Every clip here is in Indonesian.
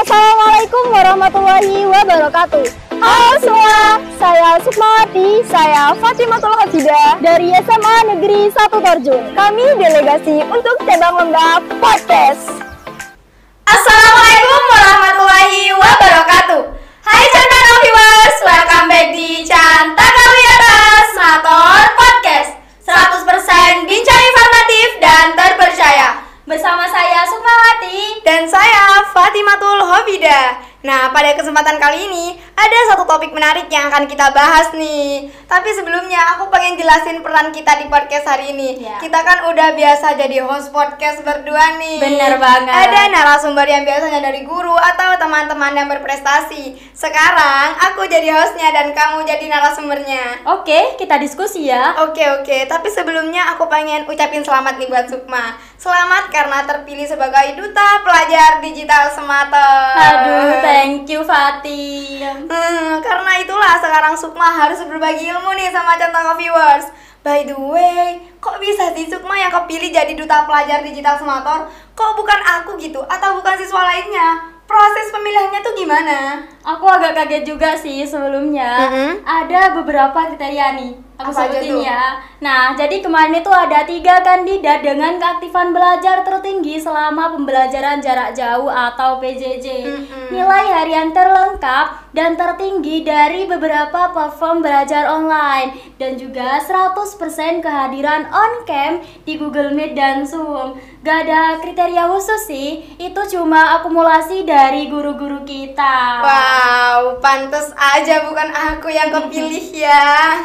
Assalamualaikum warahmatullahi wabarakatuh. Halo semua, saya Sukmawati, saya Fatimatul Hafidah dari SMA Negeri 1 Torjun. Kami delegasi untuk cabang lomba podcast. Assalamualaikum warahmatullahi wabarakatuh. Hai Cantaka viewers, welcome back di Cantaka Wiatas Mator Podcast 100% bincang informatif dan terpercaya. Bersama saya Sukmawati dan saya Fatimatul Hafidah. Nah, pada kesempatan kali ini ada satu topik menarik yang akan kita bahas nih. Tapi sebelumnya aku pengen jelasin peran kita di podcast hari ini. Ya. Kita kan udah biasa jadi host podcast berdua nih. Bener banget. Ada narasumber yang biasanya dari guru atau teman-teman yang berprestasi. Sekarang aku jadi hostnya dan kamu jadi narasumbernya. Oke, kita diskusi ya. Oke. Tapi sebelumnya aku pengen ucapin selamat nih buat Sukma. Selamat karena terpilih sebagai Duta Pelajar Digital Sumatera. Aduh, thank you Fatih. Karena itulah sekarang Sukma harus berbagi ilmu nih sama Cantaka viewers. By the way, kok bisa sih Sukma yang kepilih jadi Duta Pelajar Digital Sumatera? Kok bukan aku gitu? Atau bukan siswa lainnya? Proses pemilihannya tuh gimana? Aku agak kaget juga sih sebelumnya. Ada beberapa kriteria nih. Aku Apa aja sebutin tuh? ya. Nah, jadi kemarin itu ada 3 kandidat dengan keaktifan belajar tertinggi selama pembelajaran jarak jauh atau PJJ. Nilai harian terlengkap dan tertinggi dari beberapa platform belajar online. Dan juga 100% kehadiran on-cam di Google Meet dan Zoom. Gak ada kriteria khusus sih, itu cuma akumulasi dari guru-guru kita. Wow, pantes aja bukan aku yang kepilih ya.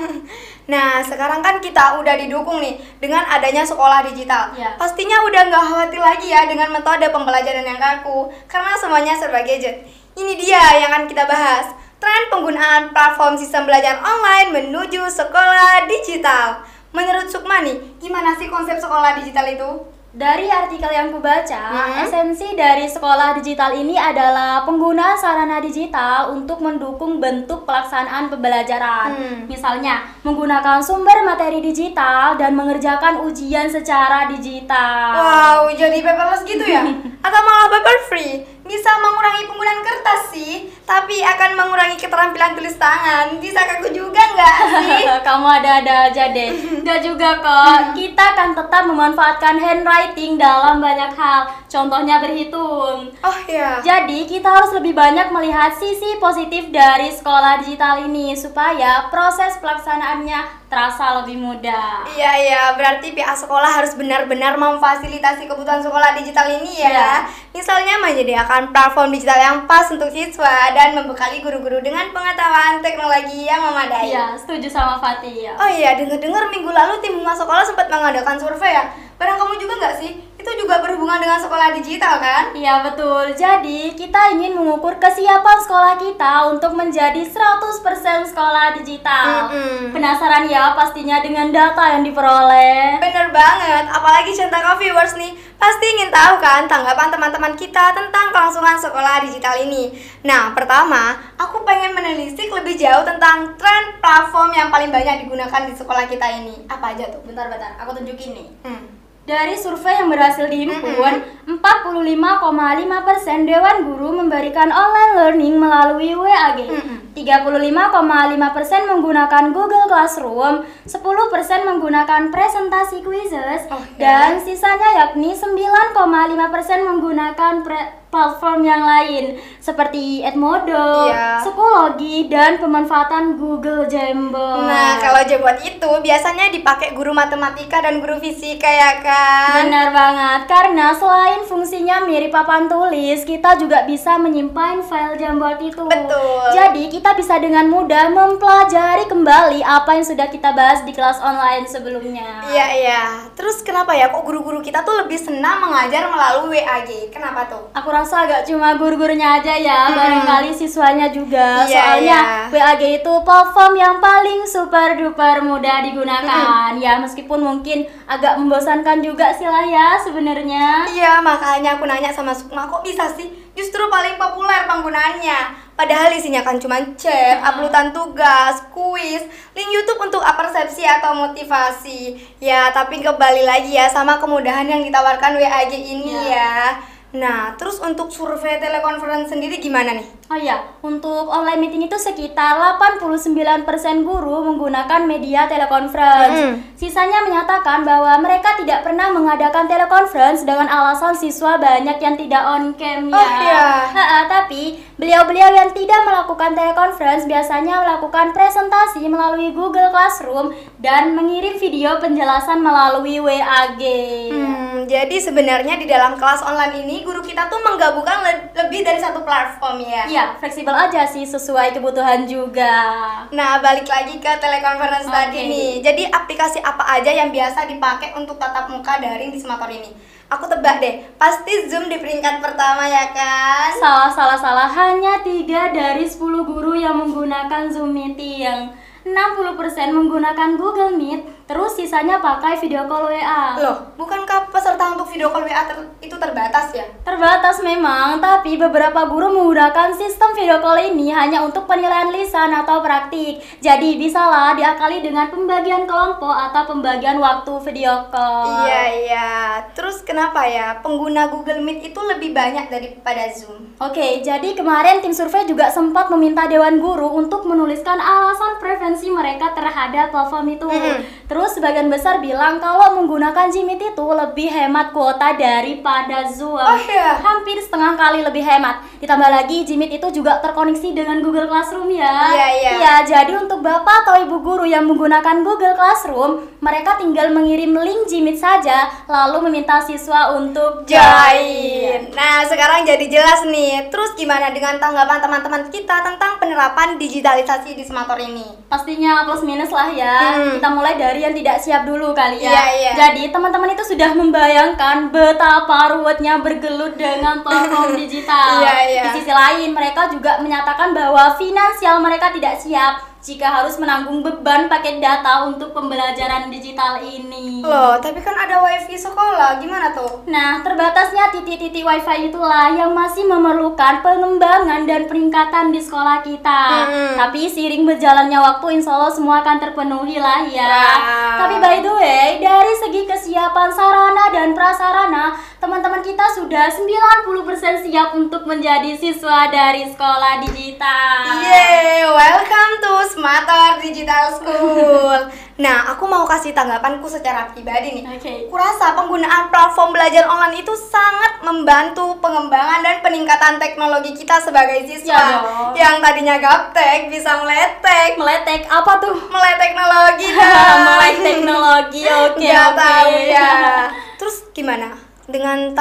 Nah, sekarang kan kita udah didukung nih dengan adanya sekolah digital. Ya. Pastinya udah nggak khawatir lagi ya dengan metode pembelajaran yang kaku, karena semuanya serba gadget. Ini dia yang akan kita bahas, tren penggunaan platform sistem belajar online menuju sekolah digital. Menurut Sukma nih, gimana sih konsep sekolah digital itu? Dari artikel yang kubaca, esensi dari sekolah digital ini adalah penggunaan sarana digital untuk mendukung bentuk pelaksanaan pembelajaran. Misalnya, menggunakan sumber materi digital dan mengerjakan ujian secara digital. Wow, jadi paperless gitu ya? Atau malah paper free? Bisa mengurangi penggunaan kertas sih, tapi akan mengurangi keterampilan tulis tangan. Bisa kaku juga nggak sih? Kamu ada-ada aja deh. Nggak juga kok. Kita akan tetap memanfaatkan handwriting dalam banyak hal. Contohnya berhitung. Oh iya. Jadi kita harus lebih banyak melihat sisi positif dari sekolah digital ini supaya proses pelaksanaannya terasa lebih mudah. Iya, berarti pihak sekolah harus benar-benar memfasilitasi kebutuhan sekolah digital ini ya. Iya. Misalnya menyediakan platform digital yang pas untuk siswa dan membekali guru-guru dengan pengetahuan teknologi yang memadai. Iya, setuju sama Fatih ya. Oh iya, dengar-dengar minggu lalu tim humas sekolah sempat mengadakan survei ya. Barang kamu juga nggak sih? Itu juga berhubungan dengan sekolah digital kan? Iya betul, jadi kita ingin mengukur kesiapan sekolah kita untuk menjadi 100% sekolah digital. Penasaran ya pastinya dengan data yang diperoleh. Bener banget, apalagi Cantaka viewers nih pasti ingin tahu kan tanggapan teman-teman kita tentang kelangsungan sekolah digital ini. Nah, pertama, aku pengen menelisik lebih jauh tentang tren platform yang paling banyak digunakan di sekolah kita ini. Apa aja tuh? Bentar, aku tunjukin nih. Dari survei yang berhasil dihimpun, 45,5% Dewan Guru memberikan online learning melalui WAG. 35,5% menggunakan Google Classroom, 10% menggunakan presentasi quizzes, dan sisanya yakni 9,5% menggunakan platform yang lain seperti Edmodo, Psikologi, dan pemanfaatan Google Jamboard. Nah, kalau Jamboard itu biasanya dipakai guru matematika dan guru fisika ya kan? Benar banget, karena selain fungsinya mirip papan tulis, kita juga bisa menyimpan file Jamboard itu. Betul. Jadi kita bisa dengan mudah mempelajari kembali apa yang sudah kita bahas di kelas online sebelumnya. Iya. Terus kenapa ya kok guru-guru kita tuh lebih senang mengajar melalui WAG? Kenapa tuh? Aku rasa gak cuma guru-gurunya aja ya, barangkali siswanya juga. Iya, Soalnya WAG itu platform yang paling super duper mudah digunakan. Ya meskipun mungkin agak membosankan juga sih lah ya sebenarnya. Iya, makanya aku nanya sama Sukma, kok bisa sih justru paling populer penggunaannya? Padahal isinya kan cuma chat, uploadan tugas, kuis, link YouTube untuk persepsi atau motivasi. Ya, tapi kembali lagi ya sama kemudahan yang ditawarkan WAG ini ya. Nah, terus untuk survei telekonferensi sendiri gimana nih? Oh iya, untuk online meeting itu sekitar 89% guru menggunakan media telekonferensi. Sisanya menyatakan bahwa mereka tidak pernah mengadakan telekonferensi dengan alasan siswa banyak yang tidak on cam ya. Oh iya. Tapi beliau-beliau yang tidak melakukan telekonferensi biasanya melakukan presentasi melalui Google Classroom dan mengirim video penjelasan melalui WAG. Jadi sebenarnya di dalam kelas online ini guru kita tuh menggabungkan lebih dari satu platform ya. Iya, fleksibel aja sih sesuai kebutuhan juga. Nah, balik lagi ke telekonferensi tadi nih. Jadi aplikasi apa aja yang biasa dipakai untuk tatap muka daring di Semator ini? Aku tebak deh, pasti Zoom di peringkat pertama ya kan? Salah. Hanya 3 dari 10 guru yang menggunakan Zoom Meeting. 60% menggunakan Google Meet, terus sisanya pakai video call WA. Loh, bukankah peserta untuk video call WA itu terbatas ya? Terbatas memang, tapi beberapa guru menggunakan sistem video call ini hanya untuk penilaian lisan atau praktik. Jadi bisalah diakali dengan pembagian kelompok atau pembagian waktu video call. Iya. Terus kenapa ya pengguna Google Meet itu lebih banyak daripada Zoom? Oke, jadi kemarin tim survei juga sempat meminta Dewan Guru untuk menuliskan alasan preferensi mereka terhadap platform itu. Terus sebagian besar bilang kalau menggunakan Gmeet itu lebih hemat kuota daripada Zoom. Oh iya. Hampir setengah kali lebih hemat. Ditambah lagi Gmeet itu juga terkoneksi dengan Google Classroom ya. Iya. Jadi untuk Bapak atau Ibu guru yang menggunakan Google Classroom, mereka tinggal mengirim link Gmeet saja lalu meminta siswa untuk join. Nah, sekarang jadi jelas nih. Terus gimana dengan tanggapan teman-teman kita tentang penerapan digitalisasi di Semator ini? Pastinya plus minus lah ya. Kita mulai dari yang tidak siap dulu kali ya. Iya. Jadi teman-teman itu sudah membayangkan betapa ruwetnya bergelut dengan platform digital. Iya. Di sisi lain mereka juga menyatakan bahwa finansial mereka tidak siap jika harus menanggung beban paket data untuk pembelajaran digital ini. Loh, tapi kan ada wifi sekolah, gimana tuh? Nah, terbatasnya titik-titik wifi itulah yang masih memerlukan pengembangan dan peningkatan di sekolah kita. Tapi seiring berjalannya waktu, insya Allah semua akan terpenuhi lah ya. Tapi by the way, dari segi kesiapan sarana dan prasarana, teman-teman kita sudah 90% siap untuk menjadi siswa dari sekolah digital. Yeay, welcome to Semator Digital School. Nah, aku mau kasih tanggapanku secara pribadi nih. Kurasa penggunaan platform belajar online itu sangat membantu pengembangan dan peningkatan teknologi kita sebagai siswa. Yang tadinya gaptek bisa meletek. Meletek apa tuh? Melek teknologi dong. Melek teknologi, oke. Tahu ya. Terus gimana dengan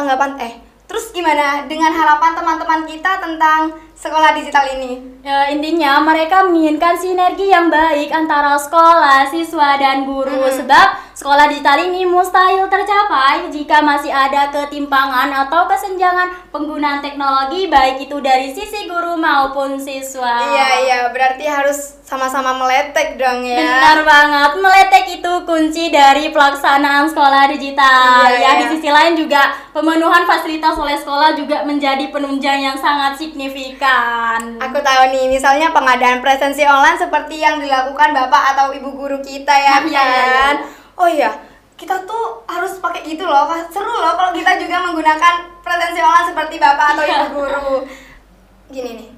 Terus gimana dengan harapan teman-teman kita tentang sekolah digital ini? Ya, intinya mereka menginginkan sinergi yang baik antara sekolah, siswa, dan guru. Sebab sekolah digital ini mustahil tercapai jika masih ada ketimpangan atau kesenjangan penggunaan teknologi, baik itu dari sisi guru maupun siswa. Iya, berarti harus sama-sama meletek dong ya. Benar banget, meletek itu kunci dari pelaksanaan sekolah digital. Di sisi lain juga pemenuhan fasilitas oleh sekolah juga menjadi penunjang yang sangat signifikan. Aku tahu nih, misalnya pengadaan presensi online seperti yang dilakukan Bapak atau Ibu guru kita ya kan? Oh iya, kita tuh harus pakai gitu loh. Seru loh kalau kita juga menggunakan presensi online seperti Bapak atau Ibu guru. Gini nih.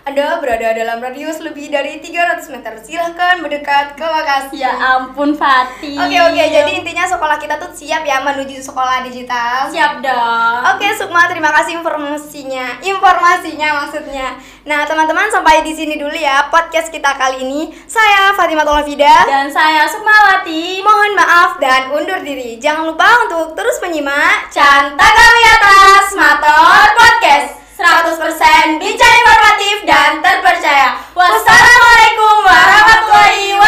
Anda berada dalam radius lebih dari 300 meter. Silahkan mendekat ke lokasi. Ya ampun, Fatih. Oke, jadi intinya sekolah kita tuh siap ya menuju sekolah digital. Siap dong. Oke, Sukma, terima kasih informasinya maksudnya. Nah, teman-teman, sampai di sini dulu ya podcast kita kali ini. Saya Fatimah Fida dan saya Sukmawati. Mohon maaf dan undur diri. Jangan lupa untuk terus menyimak Canta Kami Atas Mator Podcast. 100% bicara informatif dan terpercaya. Wassalamualaikum warahmatullahi wabarakatuh.